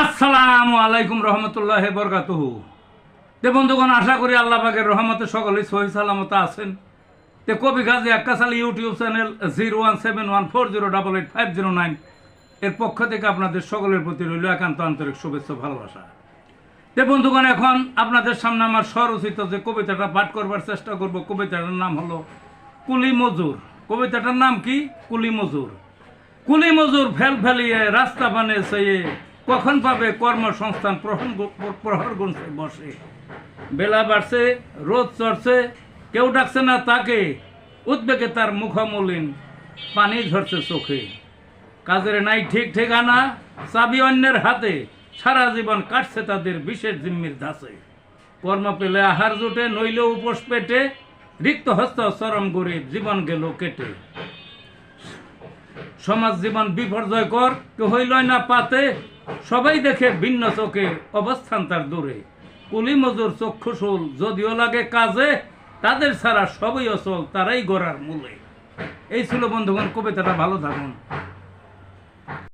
আসসালামু আলাইকুম রহমতুল্লাহ বরকাতুহু। তে বন্ধুগণ, আশা করি আল্লাহ পাকের রহমতে সকলেই সহি সালামত আছেন। তে কবি গাজী আক্কাস আলী ইউটিউব চ্যানেল 017140885009 এর পক্ষ থেকে আপনাদের সকলের প্রতি রইল একান্ত আন্তরিক শুভেচ্ছা ভালোবাসা। তে বন্ধুগণ, এখন আপনাদের সামনে আমার স্বরচিত যে কবিতাটা পাঠ করবার চেষ্টা করব, কবিতাটার নাম হলো কুলি মজুর। কবিতাটার নাম কি? কুলি মজুর। কুলি মজুর ফেল ফেলিয়ে রাস্তা বানে চেয়ে কখন পাবে কর্মসংস্থান প্রহর গুনছে বসে। বেলা বাড়ছে, রোদ চড়ছে, কেউ ডাকছে না তাকে, উদ্বেগে তার মুখমলিন, পানি ঝরছে চোখে। কাজের নাই ঠিক ঠিকানা, চাবি অন্যের হাতে, সারা জীবন কাটছে তাদের বিশেষ জিম্মির ধাসে। কর্ম পেলে আহার জুটে, নইলে উপোস পেটে, রিক্ত হস্ত চরম গরিব জীবন গেল কেটে। সমাজ জীবন বিপর্যয় কর, কেউ হইল না পাতে, সবাই দেখে ভিন্ন চোখে, অবস্থান তার দূরে। কুলি মজুর চক্ষুশূল, যদিও লাগে কাজে, তাদের ছাড়া সবই অচল, তারাই গোড়ার মূলে। এই ছিল বন্ধুগণ কবিতাটা। ভালো থাকুন।